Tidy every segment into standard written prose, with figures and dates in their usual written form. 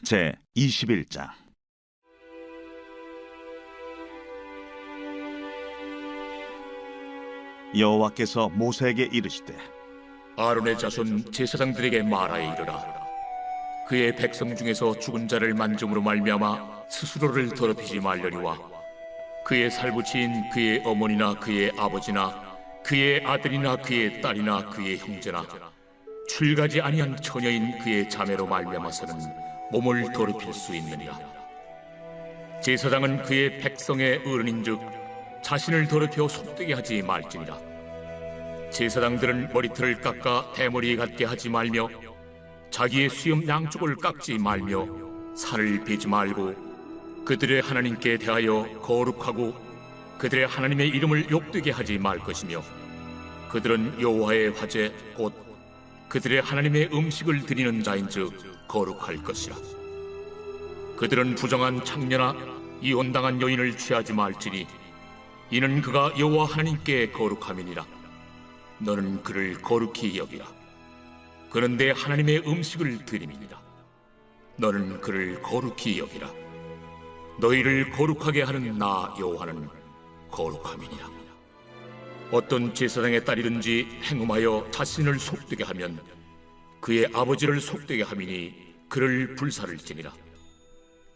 제 21장. 여호와께서 모세에게 이르시되 아론의 자손 제사장들에게 말하여 이르라. 그의 백성 중에서 죽은 자를 만짐으로 말미암아 스스로를 더럽히지 말려니와 그의 살부치인 그의 어머니나 그의 아버지나 그의 아들이나 그의 딸이나 그의 형제나 출가지 아니한 처녀인 그의 자매로 말미암아서는 몸을 더럽힐 수 있느니라. 제사장은 그의 백성의 어른인즉 자신을 더럽혀 속되게 하지 말지니라. 제사장들은 머리털을 깎아 대머리에 같게 하지 말며 자기의 수염 양쪽을 깎지 말며 살을 베지 말고 그들의 하나님께 대하여 거룩하고 그들의 하나님의 이름을 욕되게 하지 말 것이며 그들은 여호와의 화제 곧 그들의 하나님의 음식을 드리는 자인즉 거룩할 것이라. 그들은 부정한 창녀나 이혼당한 여인을 취하지 말지니 이는 그가 여호와 하나님께 거룩함이니라. 너는 그를 거룩히 여기라. 그는 내 하나님의 음식을 드림이니라. 너는 그를 거룩히 여기라. 너희를 거룩하게 하는 나 여호와는 거룩함이니라. 어떤 제사장의 딸이든지 행음하여 자신을 속되게 하면 그의 아버지를 속되게 함이니 그를 불살을지니라.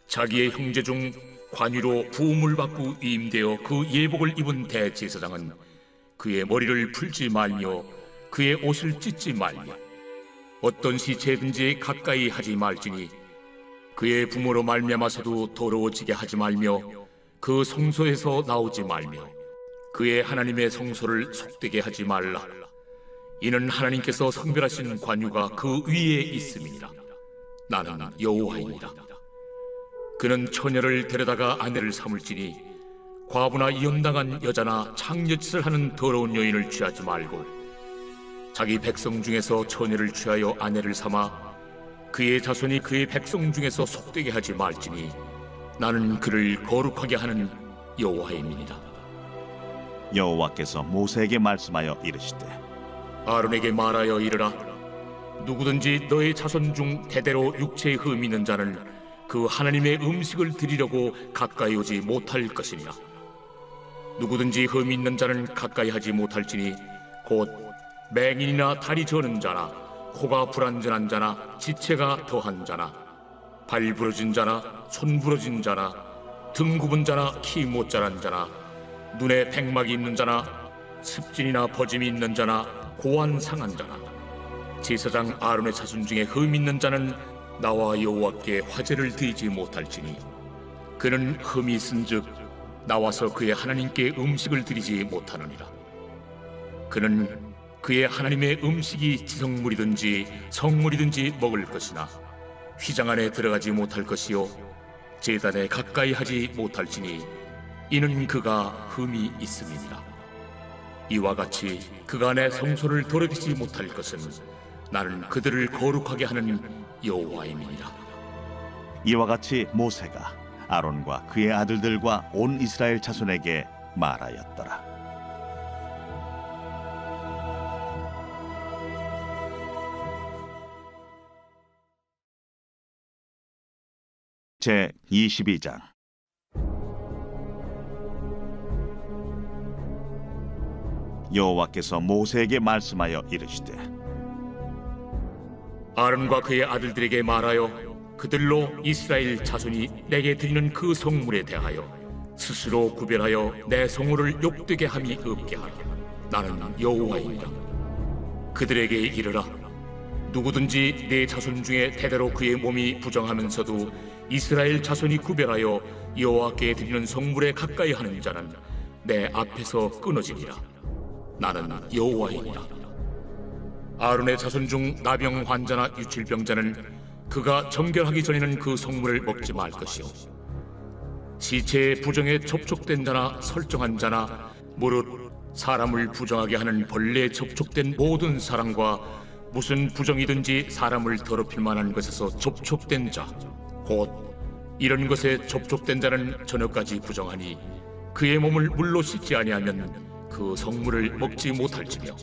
자기의 형제 중 관유로 부음을 받고 위임되어 그 예복을 입은 대제사장은 그의 머리를 풀지 말며 그의 옷을 찢지 말며 어떤 시체든지 가까이 하지 말지니 그의 부모로 말미암아서도 더러워지게 하지 말며 그 성소에서 나오지 말며 그의 하나님의 성소를 속되게 하지 말라. 이는 하나님께서 성별하신 관유가 그 위에 있음이니라. 나는 여호와이니라. 그는 처녀를 데려다가 아내를 삼을지니 과부나 이혼당한 여자나 창녀짓을 하는 더러운 여인을 취하지 말고 자기 백성 중에서 처녀를 취하여 아내를 삼아 그의 자손이 그의 백성 중에서 속되게 하지 말지니 나는 그를 거룩하게 하는 여호와임이니라. 여호와께서 모세에게 말씀하여 이르시되 아론에게 말하여 이르라. 누구든지 너의 자손 중 대대로 육체에 흠이 있는 자는 그 하나님의 음식을 드리려고 가까이 오지 못할 것이니라. 누구든지 흠이 있는 자는 가까이 하지 못할지니 곧 맹인이나 다리 저는 자나 코가 불완전한 자나 지체가 더한 자나 발 부러진 자나 손 부러진 자나 등 굽은 자나 키 못 자란 자나 눈에 백막이 있는 자나 습진이나 버짐이 있는 자나 고환 상한 자나 제사장 아론의 자손 중에 흠 있는 자는 나와 여호와께 화제를 드리지 못할지니 그는 흠이 있은즉 나와서 그의 하나님께 음식을 드리지 못하느니라. 그는 그의 하나님의 음식이 지성물이든지 성물이든지 먹을 것이나 휘장 안에 들어가지 못할 것이요 제단에 가까이 하지 못할지니 이는 그가 흠이 있음이니라. 이와 같이 그간의 성소를 더럽히지 못할 것은 나는 그들을 거룩하게 하는 여호와임이니라. 이와 같이 모세가 아론과 그의 아들들과 온 이스라엘 자손에게 말하였더라. 제 22장. 여호와께서 모세에게 말씀하여 이르시되 아론과 그의 아들들에게 말하여 그들로 이스라엘 자손이 내게 드리는 그 성물에 대하여 스스로 구별하여 내 성물을 욕되게 함이 없게 하라. 나는 여호와이니라. 그들에게 이르라. 누구든지 내 자손 중에 대대로 그의 몸이 부정하면서도 이스라엘 자손이 구별하여 여호와께 드리는 성물에 가까이 하는 자는 내 앞에서 끊어지리라. 나는 여호와이니라. 아론의 자손 중 나병 환자나 유칠병자는 그가 정결하기 전에는 그 성물을 먹지 말 것이요 시체의 부정에 접촉된 자나 설정한 자나 무릇 사람을 부정하게 하는 벌레에 접촉된 모든 사람과 무슨 부정이든지 사람을 더럽힐 만한 것에서 접촉된 자 곧 이런 것에 접촉된 자는 저녁까지 부정하니 그의 몸을 물로 씻지 아니하면 그 성물을 먹지 못할지며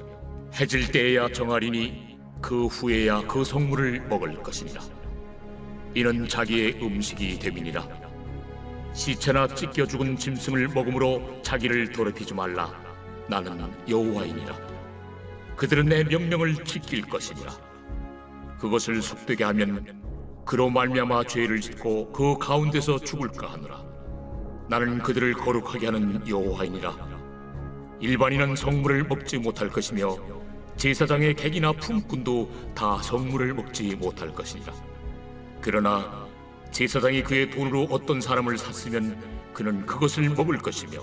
해질 때에야 정하리니 그 후에야 그 성물을 먹을 것이니라. 이는 자기의 음식이 됨이니라. 시체나 찢겨 죽은 짐승을 먹음으로 자기를 더럽히지 말라. 나는 여호와이니라. 그들은 내 명령을 지킬 것이니라. 그것을 속되게 하면 그로 말미암아 죄를 짓고 그 가운데서 죽을까 하노라. 나는 그들을 거룩하게 하는 여호와이니라. 일반인은 성물을 먹지 못할 것이며 제사장의 객이나 품꾼도 다 성물을 먹지 못할 것이니라. 그러나 제사장이 그의 돈으로 어떤 사람을 샀으면 그는 그것을 먹을 것이며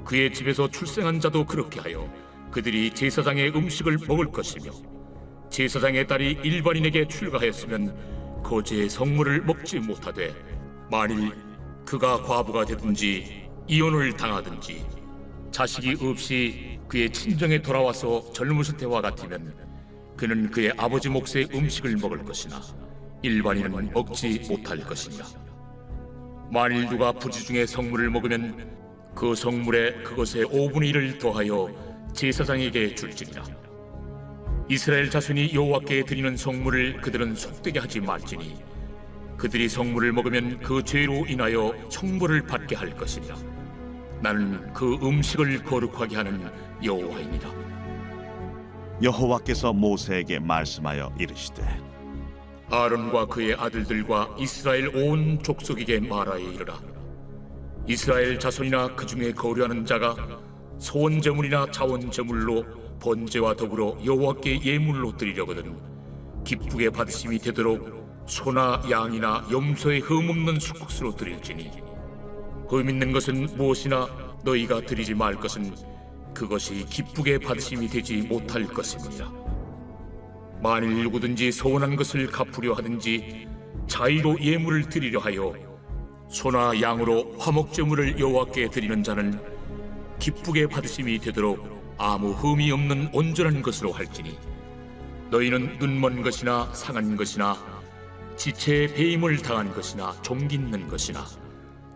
그의 집에서 출생한 자도 그렇게 하여 그들이 제사장의 음식을 먹을 것이며 제사장의 딸이 일반인에게 출가하였으면 거제의 성물을 먹지 못하되 만일 그가 과부가 되든지 이혼을 당하든지 자식이 없이 그의 친정에 돌아와서 젊었을 때와 같으면 그는 그의 아버지 몫의 음식을 먹을 것이나 일반인은 먹지 못할 것이니라. 만일 누가 부지 중에 성물을 먹으면 그 성물에 그것의 5분의 1을 더하여 제사장에게 줄지니라. 이스라엘 자손이 여호와께 드리는 성물을 그들은 속되게 하지 말지니 그들이 성물을 먹으면 그 죄로 인하여 형벌을 받게 할 것이니라. 나는 그 음식을 거룩하게 하는 여호와이니라. 여호와께서 모세에게 말씀하여 이르시되 아론과 그의 아들들과 이스라엘 온 족속에게 말하여 이르라. 이스라엘 자손이나 그 중에 거류하는 자가 소원제물이나 자원제물로 번제와 더불어 여호와께 예물로 드리려거든 기쁘게 받으심이 되도록 소나 양이나 염소의 흠없는 수국수로 드릴지니 흠 있는 것은 무엇이나 너희가 드리지 말 것은 그것이 기쁘게 받으심이 되지 못할 것입니다. 만일 누구든지 소원한 것을 갚으려 하든지 자의로 예물을 드리려 하여 소나 양으로 화목제물을 여호와께 드리는 자는 기쁘게 받으심이 되도록 아무 흠이 없는 온전한 것으로 할지니 너희는 눈먼 것이나 상한 것이나 지체에 배임을 당한 것이나 종기 있는 것이나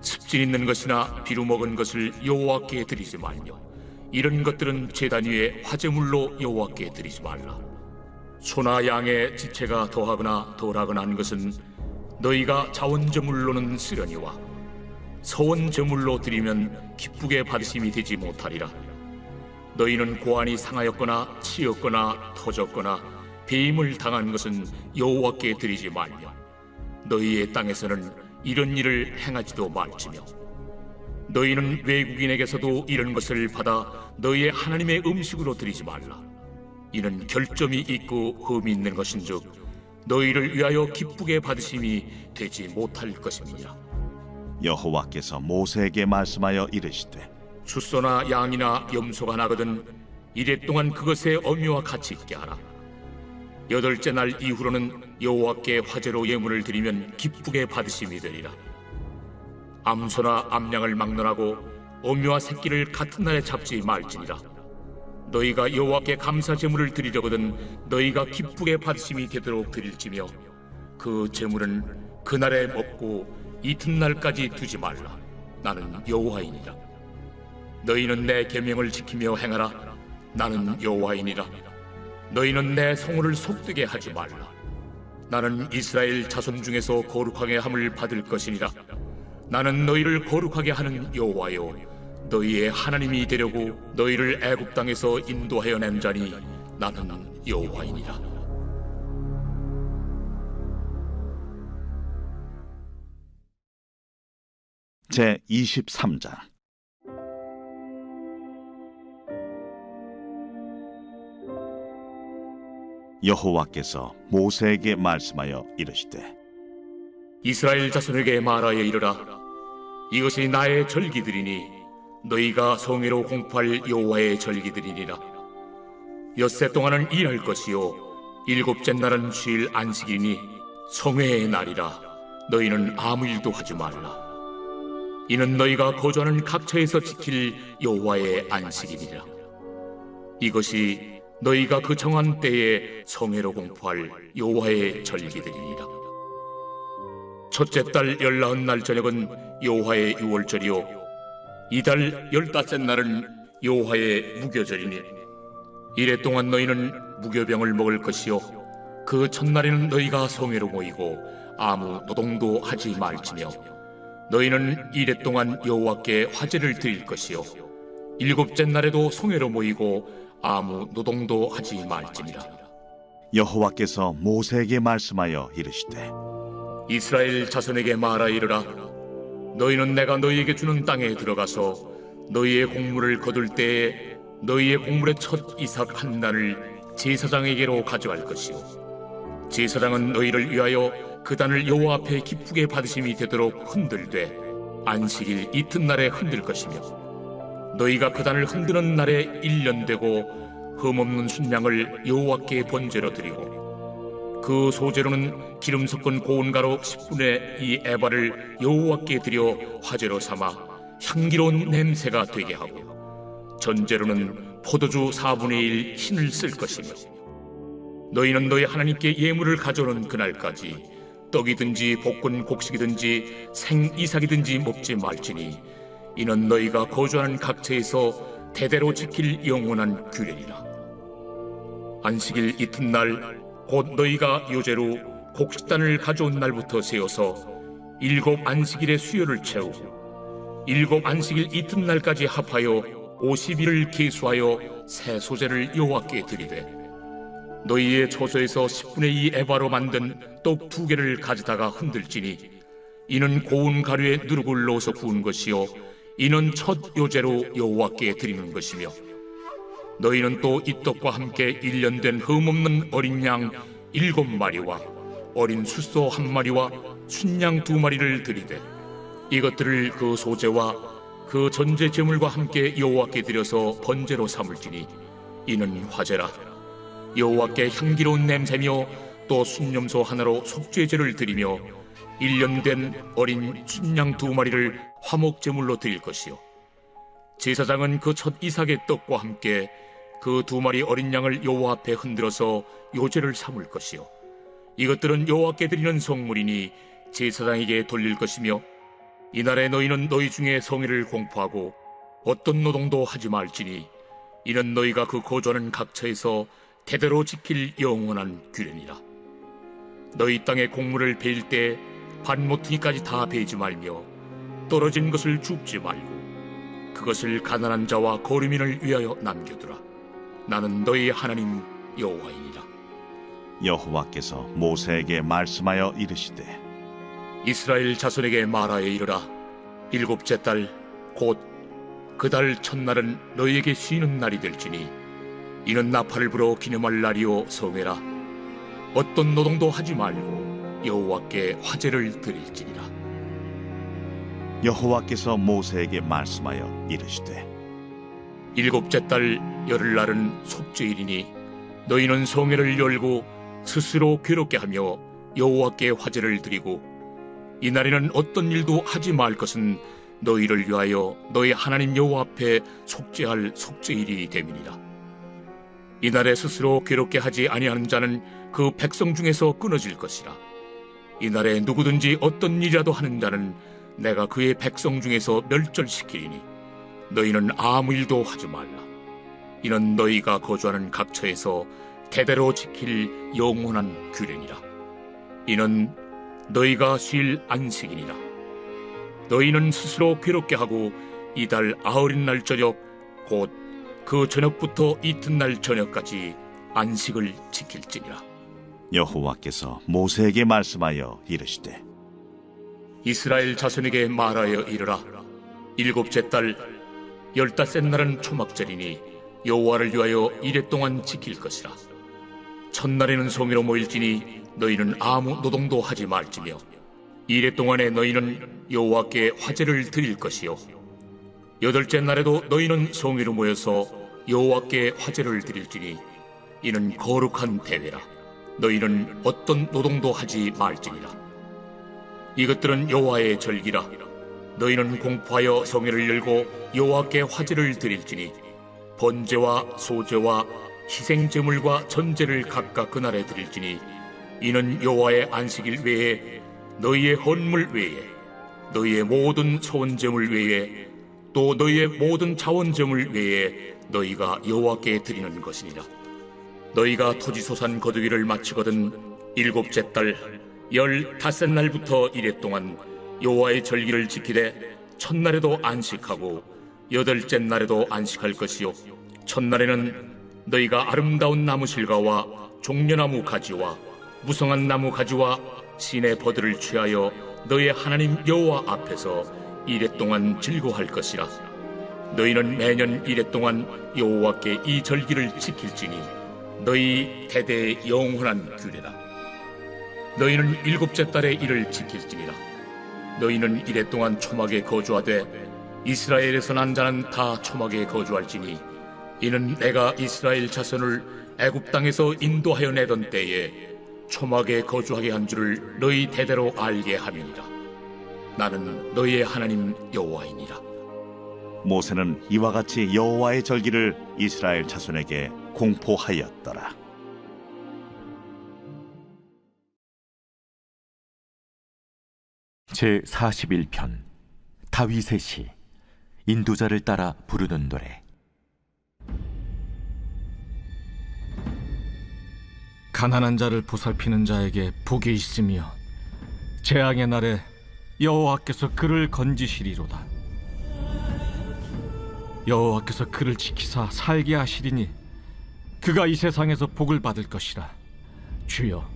습진 있는 것이나 비루 먹은 것을 여호와께 드리지 말며 이런 것들은 제단 위에 화제물로 여호와께 드리지 말라. 소나 양의 지체가 더하거나 덜하거나 한 것은 너희가 자원제물로는 쓰려니와 서원제물로 드리면 기쁘게 받으심이 되지 못하리라. 너희는 고안이 상하였거나 치였거나 터졌거나 배임을 당한 것은 여호와께 드리지 말며 너희의 땅에서는 이런 일을 행하지도 말지며 너희는 외국인에게서도 이런 것을 받아 너희의 하나님의 음식으로 드리지 말라. 이는 결점이 있고 흠이 있는 것인즉 너희를 위하여 기쁘게 받으심이 되지 못할 것입니다. 여호와께서 모세에게 말씀하여 이르시되 수소나 양이나 염소가 나거든 이래 동안 그것의 어미와 같이 있게 하라. 8째 날 이후로는 여호와께 화제로 예물을 드리면 기쁘게 받으심이 되리라. 암소나 암양을 막론하고 어미와 새끼를 같은 날에 잡지 말지니라. 너희가 여호와께 감사 제물을 드리려거든 너희가 기쁘게 받으심이 되도록 드릴지며 그 제물은 그날에 먹고 이튿날까지 두지 말라. 나는 여호와이니라. 너희는 내 계명을 지키며 행하라. 나는 여호와이니라. 너희는 내 성호를 속되게 하지 말라. 나는 이스라엘 자손 중에서 거룩하게 함을 받을 것이니라. 나는 너희를 거룩하게 하는 여호와요 너희의 하나님이 되려고 너희를 애굽 땅에서 인도하여 낸 자니 나는 여호와이니라. 제 23장 여호와께서 모세에게 말씀하여 이르시되 이스라엘 자손에게 말하여 이르라. 이것이 나의 절기들이니 너희가 성회로 공포할 여호와의 절기들이니라. 엿새 동안은 일할 것이요 7째 날은 쉴 안식이니 성회의 날이라. 너희는 아무 일도 하지 말라. 이는 너희가 거주하는 각처에서 지킬 여호와의 안식이니라. 이것이 너희가 그 정한 때에 성회로 공포할 여호와의 절기들이니라. 첫째 달 19날 저녁은 여호와의 유월절이요 이달 15째 날은 여호와의 무교절이니 이래 동안 너희는 무교병을 먹을 것이요 그 첫날에는 너희가 성회로 모이고 아무 노동도 하지 말지며 너희는 이레 동안 여호와께 화제를 드릴 것이요 일곱째 날에도 성회로 모이고 아무 노동도 하지 말지니라. 여호와께서 모세에게 말씀하여 이르시되 이스라엘 자손에게 말하 이르라. 너희는 내가 너희에게 주는 땅에 들어가서 너희의 곡물을 거둘 때에 너희의 곡물의 첫 이삭 한 단을 제사장에게로 가져갈 것이요 제사장은 너희를 위하여 그 단을 여호와 앞에 기쁘게 받으심이 되도록 흔들되 안식일 이튿날에 흔들 것이며 너희가 그 단을 흔드는 날에 1년 되고 흠없는 순양을 여호와께 번제로 드리고 그 소제로는 기름 섞은 고운 가루 10분의 2 에바를 여호와께 드려 화제로 삼아 향기로운 냄새가 되게 하고 전제로는 포도주 4분의 1 흰을 쓸 것이며 너희는 너희 하나님께 예물을 가져오는 그날까지 떡이든지 볶은 곡식이든지 생이삭이든지 먹지 말지니 이는 너희가 거주하는 각처에서 대대로 지킬 영원한 규례니라. 안식일 이튿날 곧 너희가 요제로 곡식단을 가져온 날부터 세워서 7 안식일의 수요를 채우고 7 안식일 이튿날까지 합하여 50일을 계수하여 새 소제를 여호와께 드리되 너희의 초소에서 10분의 2 에바로 만든 떡 2개를 가져다가 흔들지니 이는 고운 가루에 누룩을 넣어서 구운 것이요 이는 첫 요제로 여호와께 드리는 것이며 너희는 또 이 떡과 함께 1년 된 흠없는 어린 양 7마리와 어린 숫소 1마리와 순양 2마리를 드리되 이것들을 그 소제와 그 전제 제물과 함께 여호와께 드려서 번제로 삼을지니 이는 화제라. 여호와께 향기로운 냄새며 또 순념소 하나로 속죄제를 드리며 1년 된 어린 순양 2마리를 화목 제물로 드릴 것이요 제사장은 그 첫 이삭의 떡과 함께 그 2마리 어린 양을 여호와 앞에 흔들어서 요제를 삼을 것이요 이것들은 여호와께 드리는 성물이니 제사장에게 돌릴 것이며 이날에 너희는 너희 중에 성의를 공포하고 어떤 노동도 하지 말지니 이는 너희가 그 거주하는 각처에서 대대로 지킬 영원한 규례니라. 너희 땅에 곡물을 베일 때 반모퉁이까지 다 베지 말며 떨어진 것을 줍지 말고 그것을 가난한 자와 거류민을 위하여 남겨두라. 나는 너희 하나님 여호와이니라. 여호와께서 모세에게 말씀하여 이르시되 이스라엘 자손에게 말하여 이르라. 7째 달 곧 그 달 첫날은 너희에게 쉬는 날이 될지니 이는 나팔을 불어 기념할 날이요 성회라. 어떤 노동도 하지 말고 여호와께 화제를 드릴지니라. 여호와께서 모세에게 말씀하여 이르시되 7째 달 열흘날은 속죄일이니 너희는 성회를 열고 스스로 괴롭게 하며 여호와께 화제를 드리고 이날에는 어떤 일도 하지 말 것은 너희를 위하여 너희 하나님 여호와 앞에 속죄할 속죄일이 됨이니라. 이날에 스스로 괴롭게 하지 아니하는 자는 그 백성 중에서 끊어질 것이라. 이날에 누구든지 어떤 일이라도 하는 자는 내가 그의 백성 중에서 멸절시키리니 너희는 아무 일도 하지 말라. 이는 너희가 거주하는 각처에서 대대로 지킬 영원한 규례니라. 이는 너희가 쉴 안식이니라. 너희는 스스로 괴롭게 하고 이달 아흘인 날 저녁 곧 그 저녁부터 이튿날 저녁까지 안식을 지킬지니라. 여호와께서 모세에게 말씀하여 이르시되 이스라엘 자손에게 말하여 이르라. 7째 달 15째 날은 초막절이니 여호와를 위하여 이레 동안 지킬 것이라. 첫날에는 성회로 모일지니 너희는 아무 노동도 하지 말지며 이레 동안에 너희는 여호와께 화제를 드릴 것이요 8째 날에도 너희는 성회로 모여서 여호와께 화제를 드릴지니 이는 거룩한 대회라. 너희는 어떤 노동도 하지 말지니라. 이것들은 여호와의 절기라. 너희는 공포하여 성회를 열고 여호와께 화제를 드릴지니 번제와 소제와 희생제물과 전제를 각각 그날에 드릴지니 이는 여호와의 안식일 외에 너희의 헌물 외에 너희의 모든 소원제물 외에 또 너희의 모든 자원제물 외에 너희가 여호와께 드리는 것이니라. 너희가 토지소산 거두기를 마치거든 일곱째 달 15날부터 이레 동안 여호와의 절기를 지키되 첫날에도 안식하고 여덟째 날에도 안식할 것이요 첫날에는 너희가 아름다운 나무 실과와 종려나무 가지와 무성한 나무 가지와 신의 버들을 취하여 너희의 하나님 여호와 앞에서 이레 동안 즐거워할 것이라. 너희는 매년 이레 동안 여호와께 이 절기를 지킬지니 너희 대대의 영원한 규례라. 너희는 일곱째 달에 이를 지킬지니라. 너희는 이레 동안 초막에 거주하되 이스라엘에서 난 자는 다 초막에 거주할지니 이는 내가 이스라엘 자손을 애굽 땅에서 인도하여 내던 때에 초막에 거주하게 한 줄을 너희 대대로 알게 함이니라. 나는 너희의 하나님 여호와이니라. 모세는 이와 같이 여호와의 절기를 이스라엘 자손에게 공포하였더라. 제41편 다윗의 시. 인도자를 따라 부르는 노래. 가난한 자를 보살피는 자에게 복이 있으며 재앙의 날에 여호와께서 그를 건지시리로다. 여호와께서 그를 지키사 살게 하시리니 그가 이 세상에서 복을 받을 것이라. 주여,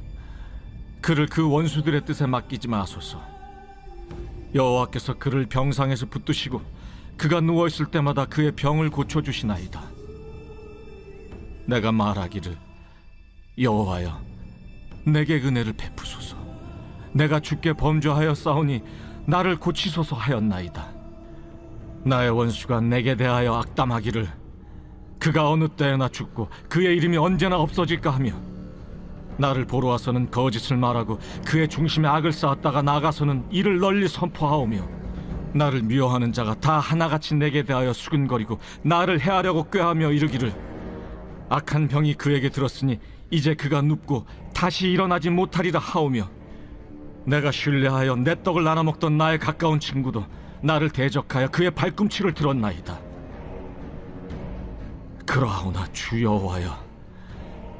그를 그 원수들의 뜻에 맡기지 마소서. 여호와께서 그를 병상에서 붙드시고 그가 누워있을 때마다 그의 병을 고쳐주시나이다. 내가 말하기를 여호와여, 내게 은혜를 베푸소서. 내가 주께 범죄하여 싸우니 나를 고치소서 하였나이다. 나의 원수가 내게 대하여 악담하기를 그가 어느 때에나 죽고 그의 이름이 언제나 없어질까 하며 나를 보러 와서는 거짓을 말하고 그의 중심에 악을 쌓았다가 나가서는 이를 널리 선포하오며 나를 미워하는 자가 다 하나같이 내게 대하여 수근거리고 나를 해하려고 꾀하며 이르기를 악한 병이 그에게 들었으니 이제 그가 눕고 다시 일어나지 못하리라 하오며 내가 신뢰하여 내 떡을 나눠 먹던 나의 가까운 친구도 나를 대적하여 그의 발꿈치를 들었나이다. 그러하오나 주 여호와여,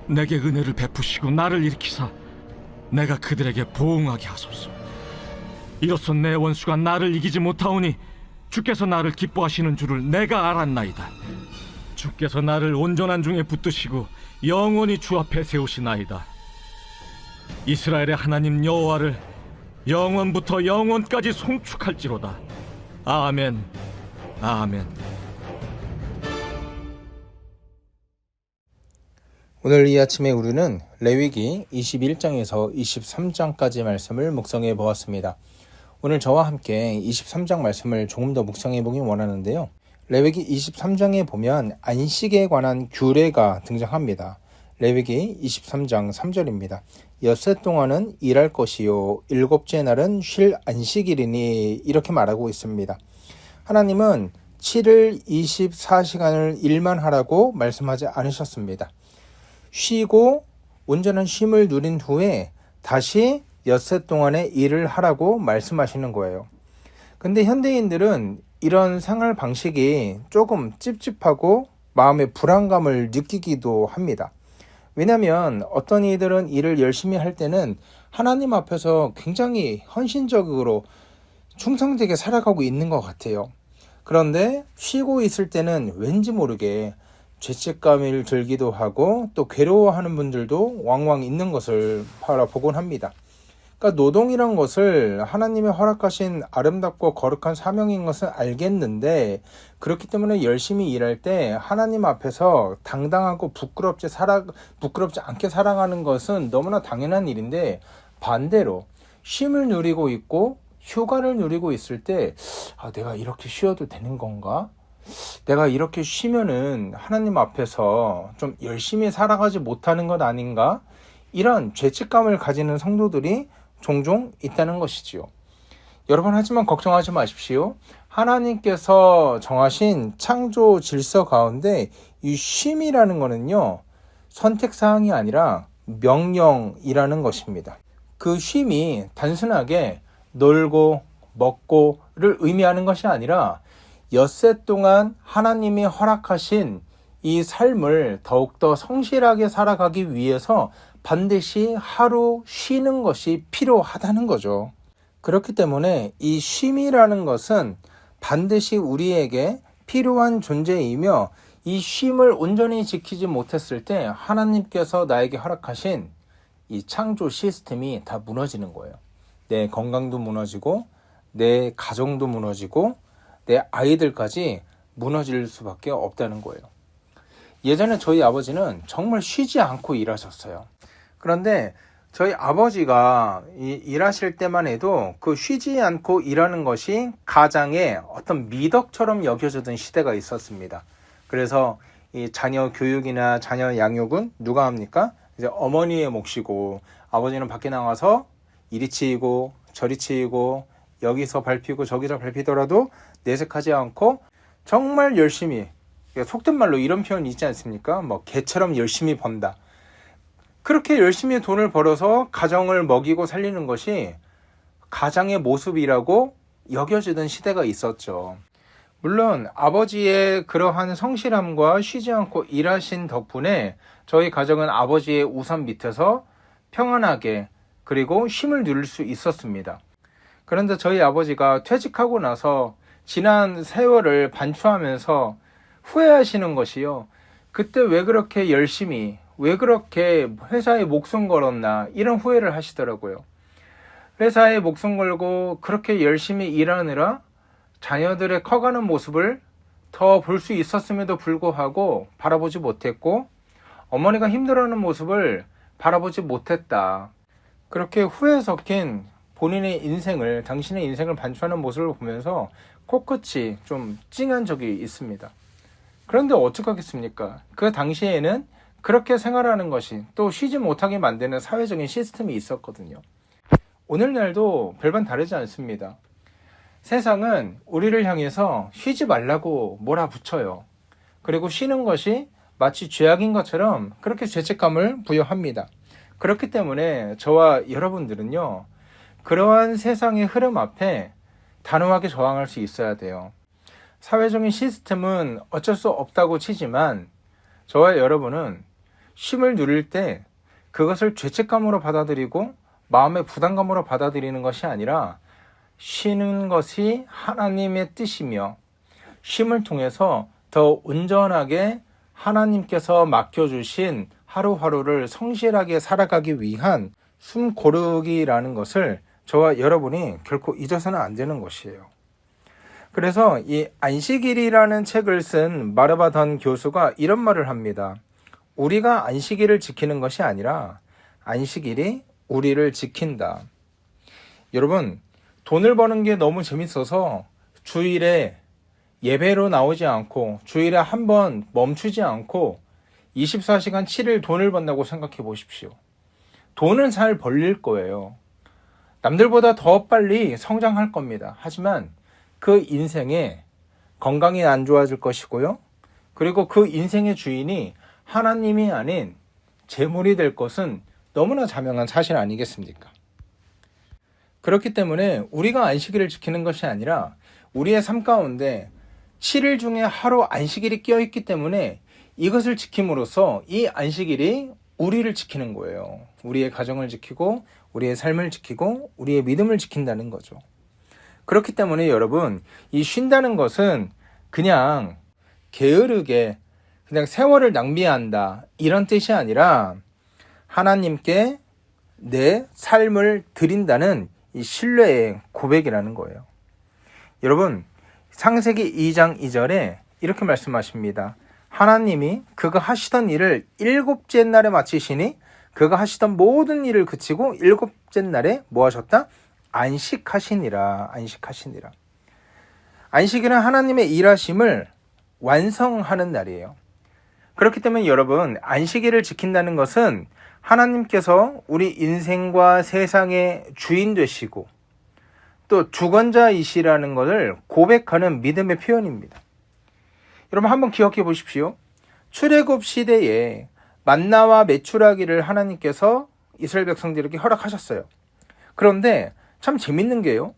내게 은혜를 베푸시고 나를 일으키사 내가 그들에게 보응하게 하소서. 이로써 내 원수가 나를 이기지 못하오니 주께서 나를 기뻐하시는 줄을 내가 알았나이다. 주께서 나를 온전한 중에 붙드시고 영원히 주 앞에 세우시나이다. 이스라엘의 하나님 여호와를 영원부터 영원까지 송축할지로다. 아멘, 아멘. 오늘 이 아침에 우리는 레위기 21장에서 23장까지 말씀을 묵상해 보았습니다. 오늘 저와 함께 23장 말씀을 조금 더 묵상해 보기 원하는데요. 레위기 23장에 보면 안식에 관한 규례가 등장합니다. 레위기 23장 3절입니다. 엿새 동안은 일할 것이요 일곱째 날은 쉴 안식일이니 이렇게 말하고 있습니다. 하나님은 7일 24시간을 일만 하라고 말씀하지 않으셨습니다. 쉬고 온전한 쉼을 누린 후에 다시 엿새 동안의 일을 하라고 말씀하시는 거예요. 근데 현대인들은 이런 생활 방식이 조금 찝찝하고 마음의 불안감을 느끼기도 합니다. 왜냐하면 어떤 이들은 일을 열심히 할 때는 하나님 앞에서 굉장히 헌신적으로 충성되게 살아가고 있는 것 같아요. 그런데 쉬고 있을 때는 왠지 모르게 죄책감을 들기도 하고 또 괴로워하는 분들도 왕왕 있는 것을 바라보곤 합니다. 그러니까 노동이란 것을 하나님의 허락하신 아름답고 거룩한 사명인 것은 알겠는데 그렇기 때문에 열심히 일할 때 하나님 앞에서 당당하고 부끄럽지 않게 살아가는 것은 너무나 당연한 일인데 반대로 쉼을 누리고 있고 휴가를 누리고 있을 때 내가 이렇게 쉬어도 되는 건가? 내가 이렇게 쉬면은 하나님 앞에서 좀 열심히 살아가지 못하는 것 아닌가? 이런 죄책감을 가지는 성도들이 종종 있다는 것이지요. 여러분, 하지만 걱정하지 마십시오. 하나님께서 정하신 창조 질서 가운데 이 쉼이라는 것은요, 선택사항이 아니라 명령이라는 것입니다. 그 쉼이 단순하게 놀고 먹고를 의미하는 것이 아니라 엿새 동안 하나님이 허락하신 이 삶을 더욱더 성실하게 살아가기 위해서 반드시 하루 쉬는 것이 필요하다는 거죠. 그렇기 때문에 이 쉼이라는 것은 반드시 우리에게 필요한 존재이며, 이 쉼을 온전히 지키지 못했을 때 하나님께서 나에게 허락하신 이 창조 시스템이 다 무너지는 거예요. 내 건강도 무너지고, 내 가정도 무너지고, 내 아이들까지 무너질 수밖에 없다는 거예요. 예전에 저희 아버지는 정말 쉬지 않고 일하셨어요. 그런데 저희 아버지가 일하실 때만 해도 그 쉬지 않고 일하는 것이 가장의 어떤 미덕처럼 여겨지던 시대가 있었습니다. 그래서 이 자녀 교육이나 자녀 양육은 누가 합니까? 이제 어머니의 몫이고, 아버지는 밖에 나가서 이리 치이고 저리 치이고 여기서 밟히고 저기서 밟히더라도 내색하지 않고 정말 열심히, 속된 말로 이런 표현이 있지 않습니까? 뭐 개처럼 열심히 번다. 그렇게 열심히 돈을 벌어서 가정을 먹이고 살리는 것이 가장의 모습이라고 여겨지던 시대가 있었죠. 물론 아버지의 그러한 성실함과 쉬지 않고 일하신 덕분에 저희 가정은 아버지의 우산 밑에서 평안하게 그리고 쉼을 누릴 수 있었습니다. 그런데 저희 아버지가 퇴직하고 나서 지난 세월을 반추하면서 후회하시는 것이요, 그때 왜 그렇게 열심히, 왜 그렇게 회사에 목숨 걸었나, 이런 후회를 하시더라고요. 회사에 목숨 걸고 그렇게 열심히 일하느라 자녀들의 커가는 모습을 더 볼 수 있었음에도 불구하고 바라보지 못했고, 어머니가 힘들어하는 모습을 바라보지 못했다. 그렇게 후회 섞인 본인의 인생을, 당신의 인생을 반추하는 모습을 보면서 코끝이 좀 찡한 적이 있습니다. 그런데 어떡하겠습니까? 그 당시에는 그렇게 생활하는 것이, 또 쉬지 못하게 만드는 사회적인 시스템이 있었거든요. 오늘날도 별반 다르지 않습니다. 세상은 우리를 향해서 쉬지 말라고 몰아붙여요. 그리고 쉬는 것이 마치 죄악인 것처럼 그렇게 죄책감을 부여합니다. 그렇기 때문에 저와 여러분들은요, 그러한 세상의 흐름 앞에 단호하게 저항할 수 있어야 돼요. 사회적인 시스템은 어쩔 수 없다고 치지만, 저와 여러분은 쉼을 누릴 때 그것을 죄책감으로 받아들이고 마음의 부담감으로 받아들이는 것이 아니라, 쉬는 것이 하나님의 뜻이며 쉼을 통해서 더 온전하게 하나님께서 맡겨주신 하루하루를 성실하게 살아가기 위한 숨 고르기라는 것을 저와 여러분이 결코 잊어서는 안 되는 것이에요. 그래서 이 안식일이라는 책을 쓴 마르바던 교수가 이런 말을 합니다. 우리가 안식일을 지키는 것이 아니라 안식일이 우리를 지킨다. 여러분, 돈을 버는 게 너무 재밌어서 주일에 예배로 나오지 않고, 주일에 한 번 멈추지 않고 24시간 7일 돈을 번다고 생각해 보십시오. 돈은 잘 벌릴 거예요. 남들보다 더 빨리 성장할 겁니다. 하지만 그 인생에 건강이 안 좋아질 것이고요. 그리고 그 인생의 주인이 하나님이 아닌 재물이 될 것은 너무나 자명한 사실 아니겠습니까? 그렇기 때문에 우리가 안식일을 지키는 것이 아니라 우리의 삶 가운데 7일 중에 하루 안식일이 끼어있기 때문에 이것을 지킴으로써 이 안식일이 우리를 지키는 거예요. 우리의 가정을 지키고 우리의 삶을 지키고 우리의 믿음을 지킨다는 거죠. 그렇기 때문에 여러분, 이 쉰다는 것은 그냥 게으르게 그냥 세월을 낭비한다 이런 뜻이 아니라 하나님께 내 삶을 드린다는 이 신뢰의 고백이라는 거예요. 여러분, 창세기 2장 2절에 이렇게 말씀하십니다. 하나님이 그가 하시던 일을 일곱째 날에 마치시니 그가 하시던 모든 일을 그치고 일곱째 날에 뭐 하셨다? 안식하시니라. 안식하시니라. 안식일은 하나님의 일하심을 완성하는 날이에요. 그렇기 때문에 여러분, 안식일을 지킨다는 것은 하나님께서 우리 인생과 세상의 주인 되시고 또 주권자이시라는 것을 고백하는 믿음의 표현입니다. 여러분, 한번 기억해 보십시오. 출애굽 시대에 만나와 메추라기를 하나님께서 이스라엘 백성들에게 허락하셨어요. 그런데 참 재밌는 게요,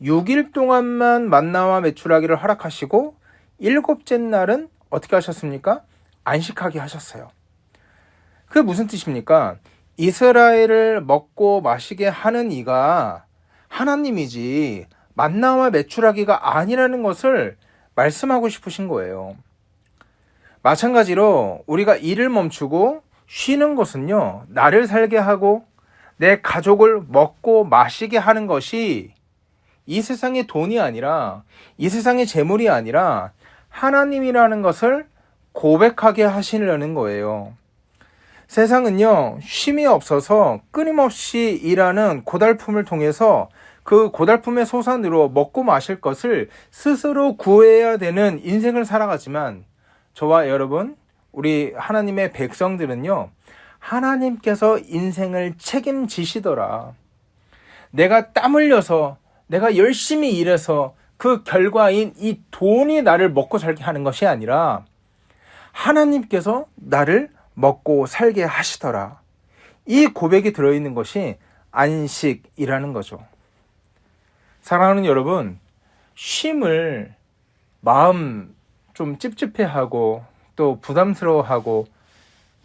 6일 동안만 만나와 메추라기를 허락하시고 일곱째 날은 어떻게 하셨습니까? 안식하게 하셨어요. 그게 무슨 뜻입니까? 이스라엘을 먹고 마시게 하는 이가 하나님이지 만나와 메추라기가 아니라는 것을 말씀하고 싶으신 거예요. 마찬가지로 우리가 일을 멈추고 쉬는 것은요, 나를 살게 하고 내 가족을 먹고 마시게 하는 것이 이 세상의 돈이 아니라, 이 세상의 재물이 아니라 하나님이라는 것을 고백하게 하시려는 거예요. 세상은요, 쉼이 없어서 끊임없이 일하는 고달픔을 통해서 그 고달픔의 소산으로 먹고 마실 것을 스스로 구해야 되는 인생을 살아가지만, 저와 여러분, 우리 하나님의 백성들은요, 하나님께서 인생을 책임지시더라. 내가 땀 흘려서, 내가 열심히 일해서 그 결과인 이 돈이 나를 먹고 살게 하는 것이 아니라 하나님께서 나를 먹고 살게 하시더라. 이 고백이 들어있는 것이 안식이라는 거죠. 사랑하는 여러분, 쉼을 마음 좀 찝찝해하고 또 부담스러워하고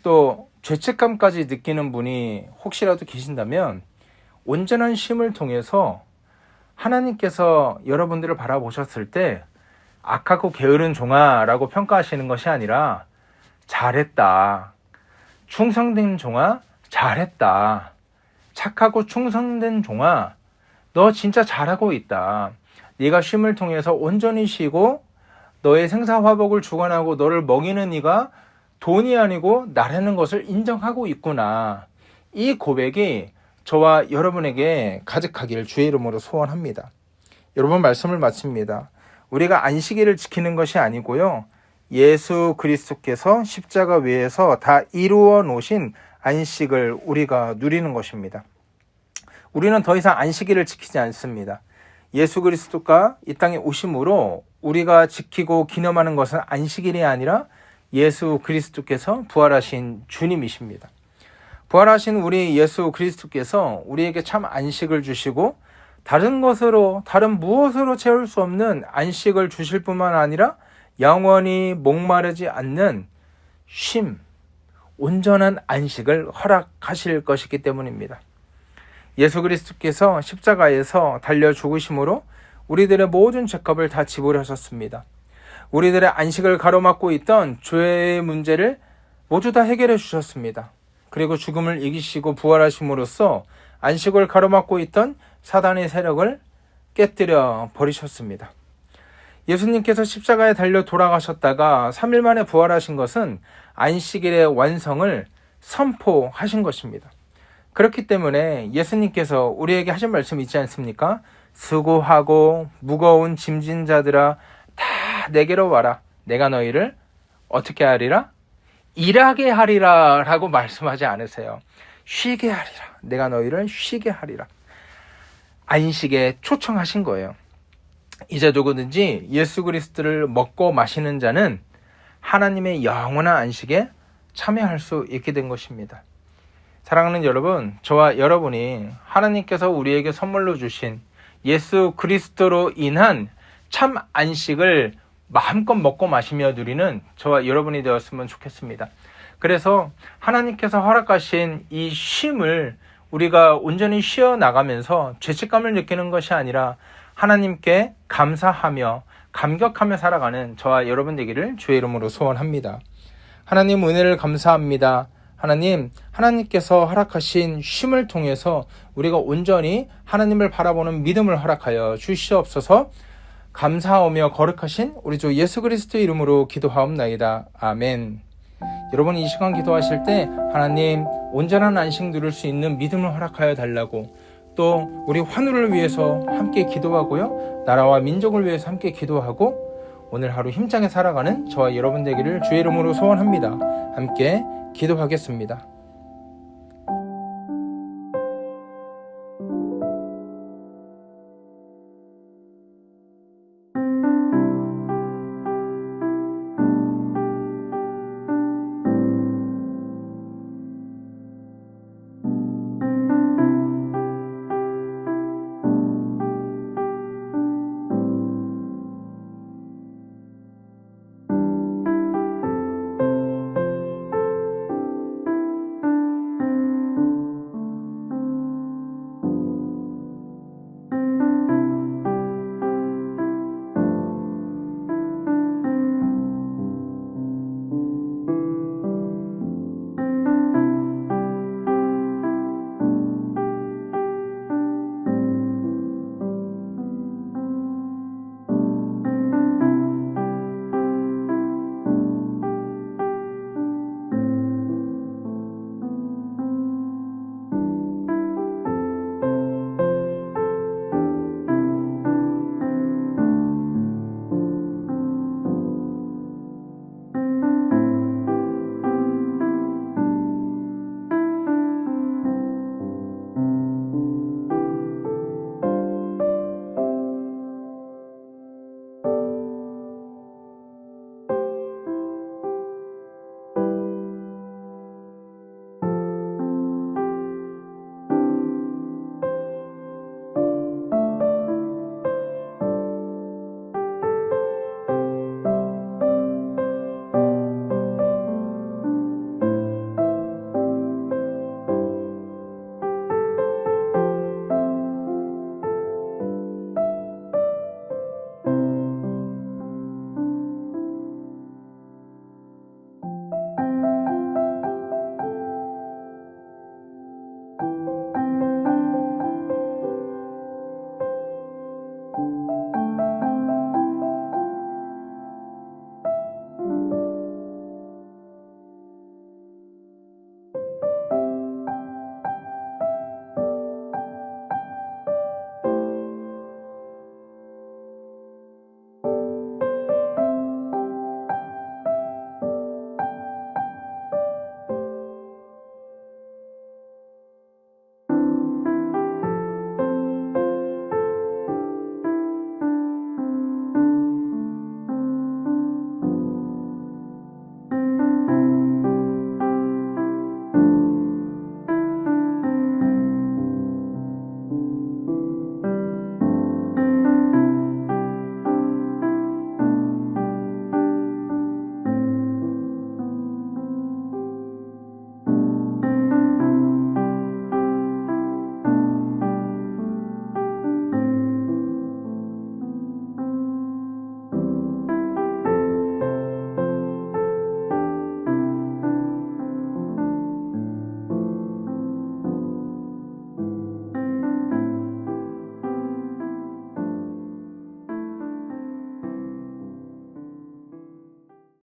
또 죄책감까지 느끼는 분이 혹시라도 계신다면, 온전한 쉼을 통해서 하나님께서 여러분들을 바라보셨을 때 악하고 게으른 종아라고 평가하시는 것이 아니라 잘했다, 충성된 종아 잘했다, 착하고 충성된 종아 너 진짜 잘하고 있다, 네가 쉼을 통해서 온전히 쉬고 너의 생사화복을 주관하고 너를 먹이는 이가 돈이 아니고 나라는 것을 인정하고 있구나. 이 고백이 저와 여러분에게 가득하기를 주의 이름으로 소원합니다. 여러분, 말씀을 마칩니다. 우리가 안식일을 지키는 것이 아니고요, 예수 그리스도께서 십자가 위에서 다 이루어 놓으신 안식을 우리가 누리는 것입니다. 우리는 더 이상 안식일을 지키지 않습니다. 예수 그리스도가 이 땅에 오심으로 우리가 지키고 기념하는 것은 안식일이 아니라 예수 그리스도께서 부활하신 주님이십니다. 부활하신 우리 예수 그리스도께서 우리에게 참 안식을 주시고 다른 것으로, 다른 무엇으로 채울 수 없는 안식을 주실 뿐만 아니라 영원히 목마르지 않는 쉼, 온전한 안식을 허락하실 것이기 때문입니다. 예수 그리스도께서 십자가에서 달려 죽으심으로 우리들의 모든 죄값을 다 지불하셨습니다. 우리들의 안식을 가로막고 있던 죄의 문제를 모두 다 해결해 주셨습니다. 그리고 죽음을 이기시고 부활하심으로써 안식을 가로막고 있던 사단의 세력을 깨뜨려 버리셨습니다. 예수님께서 십자가에 달려 돌아가셨다가 3일 만에 부활하신 것은 안식일의 완성을 선포하신 것입니다. 그렇기 때문에 예수님께서 우리에게 하신 말씀이 있지 않습니까? 수고하고 무거운 짐진 자들아 다 내게로 와라. 내가 너희를 어떻게 하리라? 일하게 하리라 라고 말씀하지 않으세요. 쉬게 하리라. 내가 너희를 쉬게 하리라. 안식에 초청하신 거예요. 이제 누구든지 예수 그리스도를 먹고 마시는 자는 하나님의 영원한 안식에 참여할 수 있게 된 것입니다. 사랑하는 여러분, 저와 여러분이 하나님께서 우리에게 선물로 주신 예수 그리스도로 인한 참 안식을 마음껏 먹고 마시며 누리는 저와 여러분이 되었으면 좋겠습니다. 그래서 하나님께서 허락하신 이 쉼을 우리가 온전히 쉬어나가면서 죄책감을 느끼는 것이 아니라 하나님께 감사하며 감격하며 살아가는 저와 여러분 되기를 주의 이름으로 소원합니다. 하나님, 은혜를 감사합니다. 하나님, 하나님께서 허락하신 쉼을 통해서 우리가 온전히 하나님을 바라보는 믿음을 허락하여 주시옵소서. 감사하며 거룩하신 우리 주 예수 그리스도의 이름으로 기도하옵나이다. 아멘. 여러분, 이 시간 기도하실 때 하나님 온전한 안식 누릴 수 있는 믿음을 허락하여 달라고, 또 우리 환우를 위해서 함께 기도하고요, 나라와 민족을 위해서 함께 기도하고 오늘 하루 힘차게 살아가는 저와 여러분 되기를 주의 이름으로 소원합니다. 함께 기도하겠습니다.